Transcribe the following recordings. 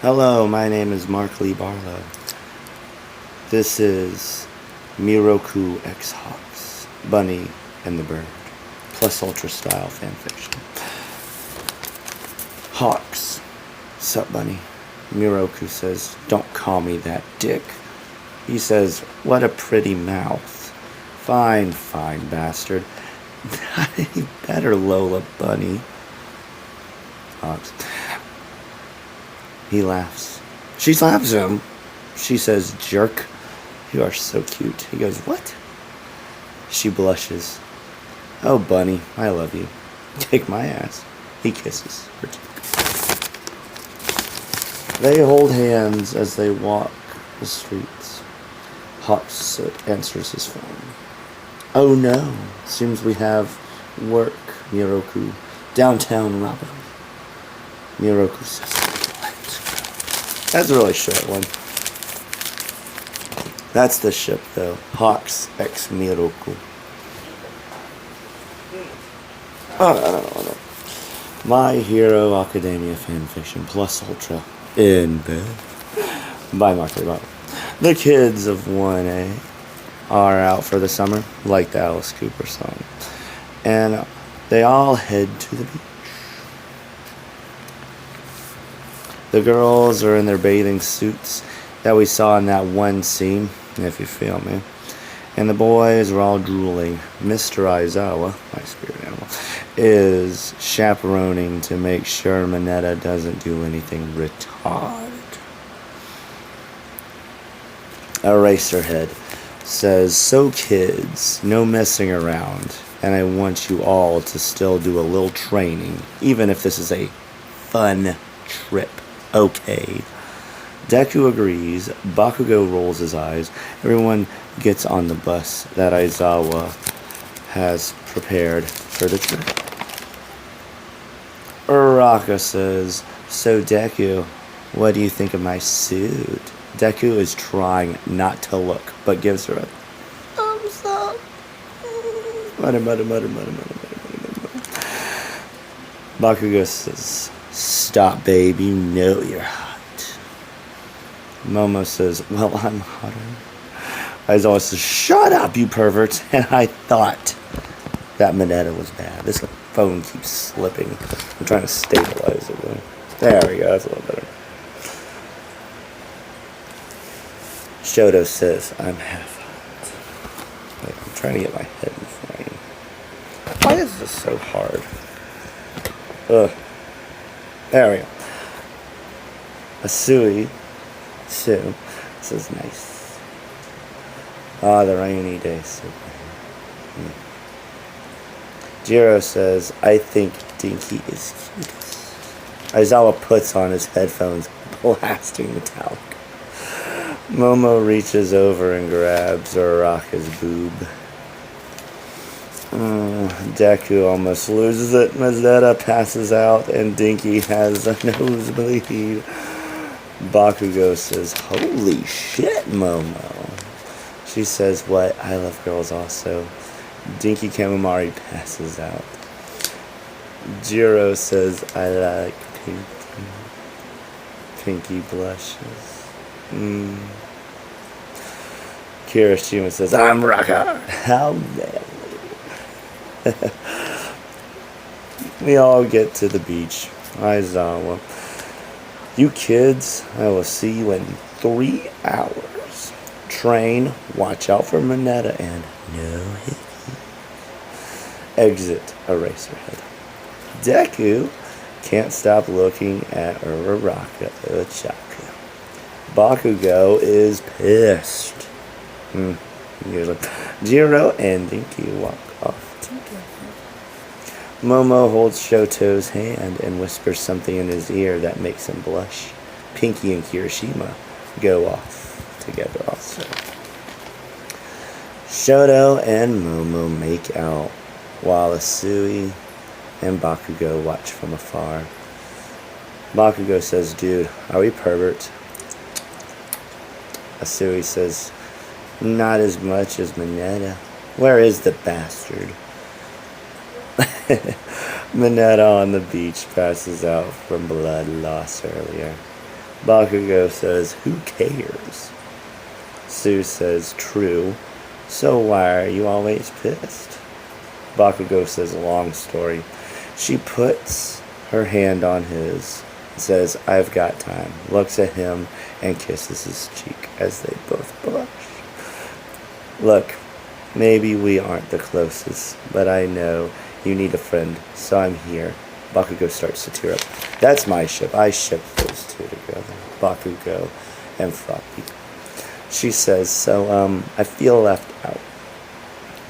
Hello, my name is Mark Lee Barlow. This is Miroku X Hawks, Bunny and the Bird, plus ultra style fanfiction. Hawks, sup Bunny? Miroku says, don't call me that dick. He says, what a pretty mouth. Fine, bastard. Not any better, Lola Bunny. Hawks. He laughs. She slaps him. She says, jerk. You are so cute. He goes, what? She blushes. Oh, Bunny, I love you. Take my ass. He kisses her cheek. They hold hands as they walk the streets. Hawks answers his phone. Oh no, seems we have work, Miroku. Downtown robbery. Miroku says, let's go. That's a really short one. That's the ship though. Hawks X Miroku. Oh, I don't know. My Hero Academia fanfiction plus ultra in bed by Mark Lee Barlow. The kids of 1A are out for the summer, like the Alice Cooper song, and they all head to the beach. The girls are in their bathing suits that we saw in that one scene, if you feel me, and the boys are all drooling. Mr. Aizawa, my spirit animal, is chaperoning to make sure Mineta doesn't do anything retarded. Eraserhead says, so kids, no messing around, and I want you all to still do a little training, even if this is a fun trip, okay? Deku agrees, Bakugo rolls his eyes, everyone gets on the bus that Aizawa has prepared for the trip. Uraraka says, so Deku, what do you think of my suit? Deku is trying not to look, but gives her a thumbs up. Mutter. Bakugo says, stop, babe, you know you're hot. Momo says, well, I'm hotter. Aizawa says, shut up, you perverts. And I thought that Mineta was bad. This phone keeps slipping. I'm trying to stabilize it. There we go, that's a little better. Shoto says, I'm half hot. Wait, I'm trying to get my head in frame. Why is this so hard? Ugh. There we go. Asui Sue says, nice. Ah, the rainy day. So Jiro says, I think Dinky is cutest. Aizawa puts on his headphones, blasting Metallic. Momo reaches over and grabs Uraraka's boob. Deku almost loses it. Mazeta passes out and Dinky has a nosebleed. Bakugo says, holy shit, Momo. She says, what? I love girls also. Dinky Kamimari passes out. Jiro says, I like Pinky. Pinky blushes. Kirishima says, I'm Raka. How manly. We all get to the beach. Aizawa. You kids, I will see you in 3 hours. Train, watch out for Mineta, and no hickey. Exit Eraserhead. Deku can't stop looking at Uraraka Ochaka. Bakugo is pissed. Usually. Jiro and Dinky walk off together. Momo holds Shoto's hand and whispers something in his ear that makes him blush. Pinky and Kirishima go off together also. Shoto and Momo make out while Asui and Bakugo watch from afar. Bakugo says, dude, are we perverts? Asui says, not as much as Mineta. Where is the bastard? Mineta on the beach passes out from blood loss earlier. Bakugo says, who cares? Sue says, true. So why are you always pissed? Bakugo says, long story. She puts her hand on his, says, I've got time, looks at him, and kisses his cheek as they both blush. Look, maybe we aren't the closest, but I know you need a friend, so I'm here. Bakugo starts to tear up. That's my ship. I ship those two together, Bakugo and Froppy. She says, so, I feel left out.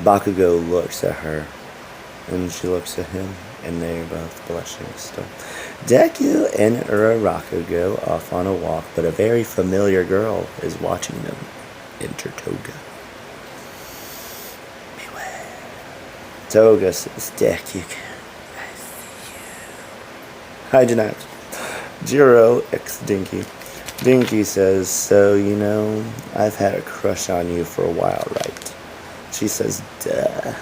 Bakugo looks at her, and she looks at him, and they're both blushing still. Deku and Uraraka go off on a walk, but a very familiar girl is watching them. Enter Toga. Beware. Toga says, Deku, I see you. Hi, Jeanette. Jiro X Dinky. Dinky says, so, you know, I've had a crush on you for a while, right? She says, duh.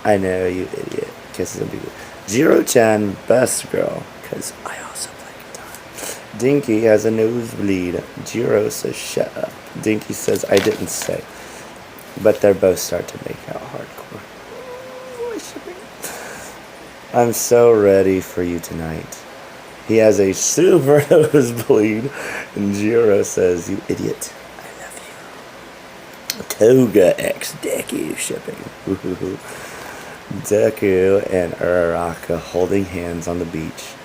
I know, you idiot. Kisses him. Jiro-chan, best girl, because I also play guitar. Dinky has a nosebleed. Jiro says, shut up. Dinky says, I didn't say. But they both start to make out hardcore. I'm so ready for you tonight. He has a super nosebleed, and Jiro says, you idiot, I love you. Toga X Deku shipping. Deku and Uraraka holding hands on the beach.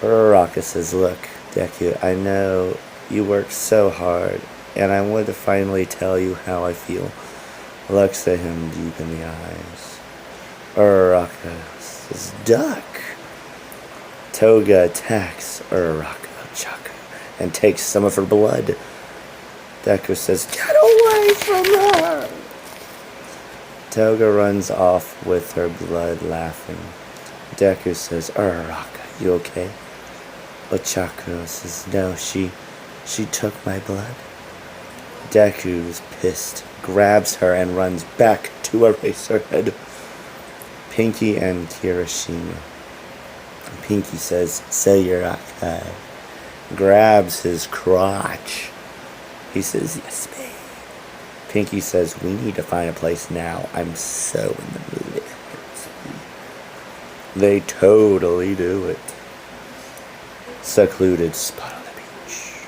Uraraka says, look, Deku, I know you work so hard, and I want to finally tell you how I feel. Looks at him deep in the eyes. Uraraka says, duck. Toga attacks Uraraka Chaka and takes some of her blood. Deku says, get away from her! Toga runs off with her blood, laughing. Deku says, Uraraka, you okay? Ochako says, no, she took my blood. Deku's pissed, grabs her and runs back to Eraserhead. Pinky and Kirishima. Pinky says, say you're okay. Grabs his crotch. He says, yes, babe. Pinky says, we need to find a place now. I'm so in the mood, it hurts me. They totally do it. Secluded spot on the beach.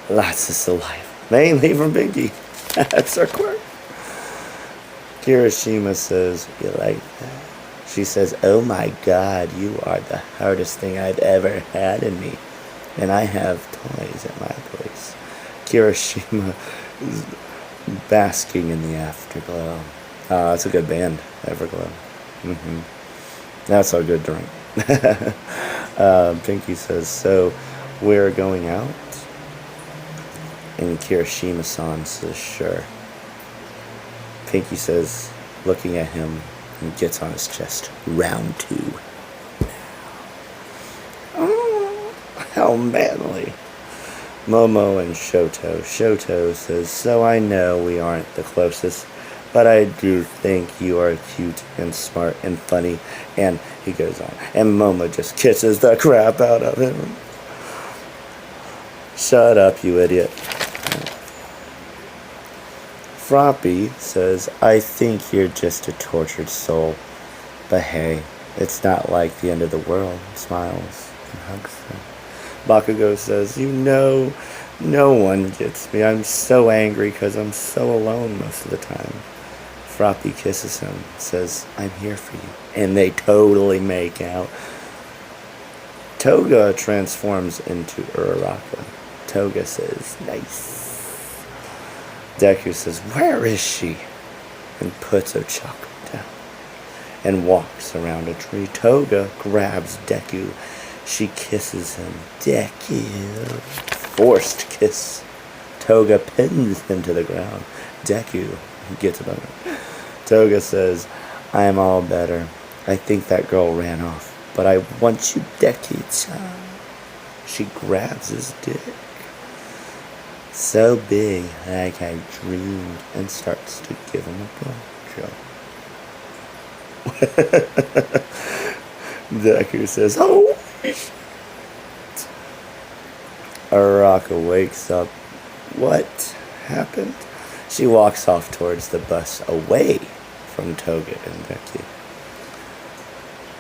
Lots of saliva. Mainly from Pinky. That's our quirk. Kirishima says, you like that? She says, oh my god, you are the hardest thing I've ever had in me. And I have toys at my place. Kirishima is basking in the afterglow. That's a good band, Everglow. That's a good drink. Pinky says, so we're going out? And Kirishima-san says, sure. Pinky says, looking at him, and gets on his chest. Round 2. Oh, how manly. Momo and Shoto. Shoto says, so I know we aren't the closest, but I do think you are cute and smart and funny. And he goes on. And Momo just kisses the crap out of him. Shut up, you idiot. Froppy says, I think you're just a tortured soul. But hey, it's not like the end of the world. Smiles and hugs her. Bakugo says, you know, no one gets me. I'm so angry because I'm so alone most of the time. Froppy kisses him, says, I'm here for you. And they totally make out. Toga transforms into Uraraka. Toga says, nice. Deku says, where is she? And puts Ochako down and walks around a tree. Toga grabs Deku. She kisses him. Deku. Forced kiss. Toga pins him to the ground. Deku gets above her. Toga says, I am all better. I think that girl ran off. But I want you, Deku-chan. She grabs his dick. So big, like I dreamed, and starts to give him a blowjob. Deku says, oh, shit. Araka wakes up. What happened? She walks off towards the bus, away from Toga and Deki.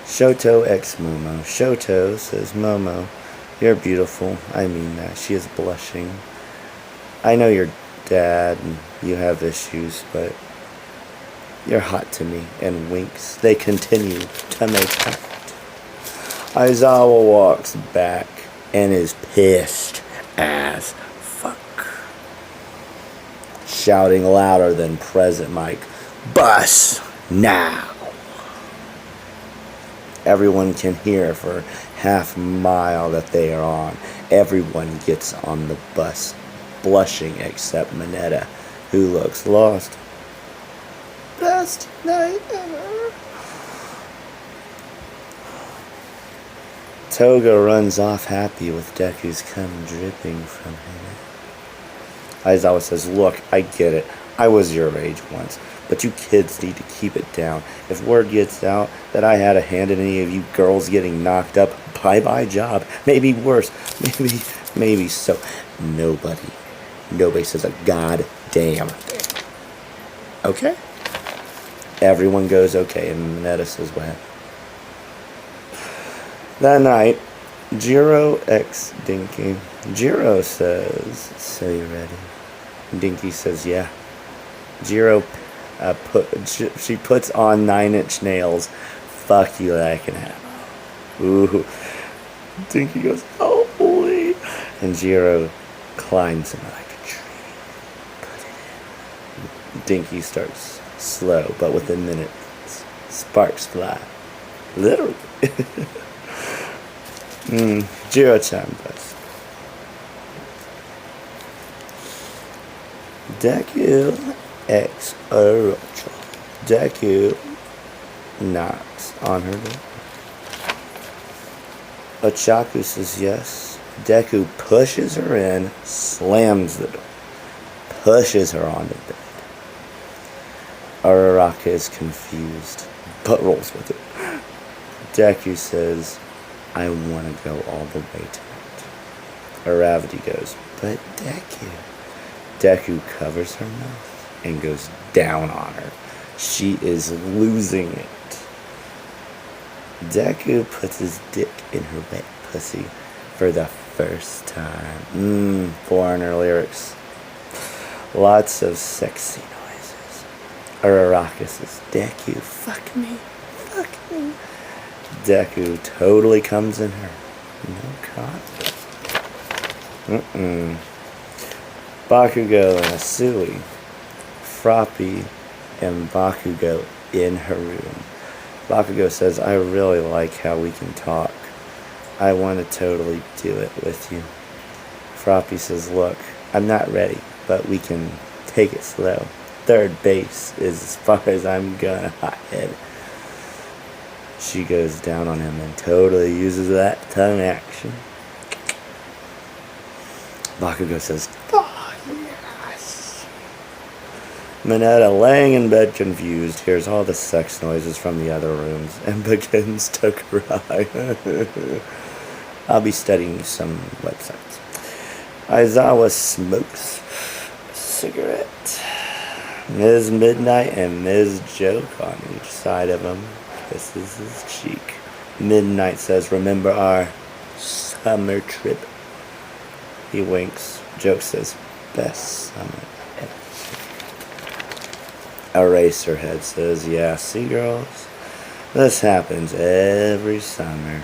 Shoto x Momo. Shoto says, Momo, you're beautiful. I mean that. She is blushing. I know your dad and you have issues, but you're hot to me. And winks. They continue to make out. Aizawa walks back and is pissed as fuck. Shouting louder than present mic, bus now. Everyone can hear for half a mile that they are on. Everyone gets on the bus, blushing except Mineta, who looks lost. Best night ever. Toga runs off happy with Deku's cum dripping from him. Aizawa says, look, I get it. I was your age once, but you kids need to keep it down. If word gets out that I had a hand in any of you girls getting knocked up, bye-bye job. Maybe worse. Maybe so. Nobody says a goddamn thing. Okay? Everyone goes okay, and Mineta says, what? That night, Jiro x Dinky. Jiro says, so you ready? Dinky says, yeah. Jiro she puts on 9-inch nails. Fuck you that I can have. Ooh. Dinky goes, oh boy. And Jiro climbs him like a tree. Put it in. Dinky starts slow, but within minutes, sparks fly. Literally. Jiro-chan does. Deku x Orochi. Deku knocks on her door. Ochaku says yes. Deku pushes her in, slams the door, pushes her on the bed. Araraka is confused, but rolls with it. Deku says, I want to go all the way to it. Aravati goes, but Deku. Deku covers her mouth and goes down on her. She is losing it. Deku puts his dick in her wet pussy for the first time. Foreigner lyrics. Lots of sexy noises. Araraka says, Deku, fuck me. Deku totally comes in her. No conflict. Bakugo and Asui, Froppy, and Bakugo in her room. Bakugo says, I really like how we can talk. I want to totally do it with you. Froppy says, look, I'm not ready, but we can take it slow. Third base is as far as I'm gonna hothead. She goes down on him and totally uses that tongue action. Bakugo says, oh, yes. Mineta, laying in bed confused, hears all the sex noises from the other rooms and begins to cry. I'll be studying some websites. Aizawa smokes a cigarette. Ms. Midnight and Ms. Joke on each side of him. Kisses his cheek. Midnight says, remember our summer trip? He winks. Joke says, best summer ever. Eraserhead says, yeah, see girls? This happens every summer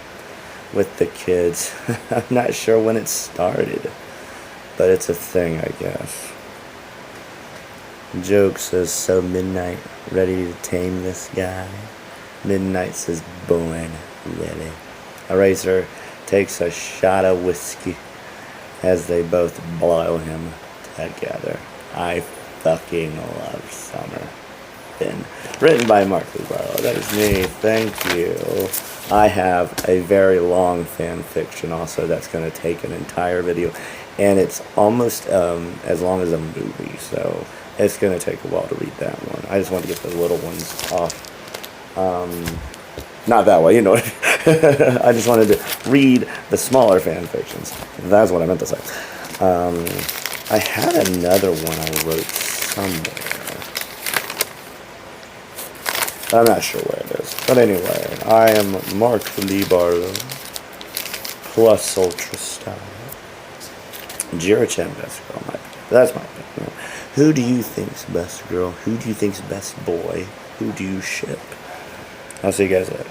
with the kids. I'm not sure when it started, but it's a thing, I guess. Joke says, so Midnight, ready to tame this guy? Midnight says, born ready. Eraser takes a shot of whiskey as they both blow him together. I fucking love summer. Written by Mark Lee Barlow. That is me. Thank you. I have a very long fan fiction also that's going to take an entire video, and it's almost as long as a movie, so it's going to take a while to read that one. I just want to get the little ones off. Not that way, you know. I just wanted to read the smaller fan fictions. That's what I meant to say. I had another one I wrote somewhere. I'm not sure where it is. But anyway, I am Mark Lee Barlow, plus Ultra Style. Jirachan best girl, my opinion. That's my opinion. Who do you think's best girl? Who do you think's best boy? Who do you ship? I'll see you guys later.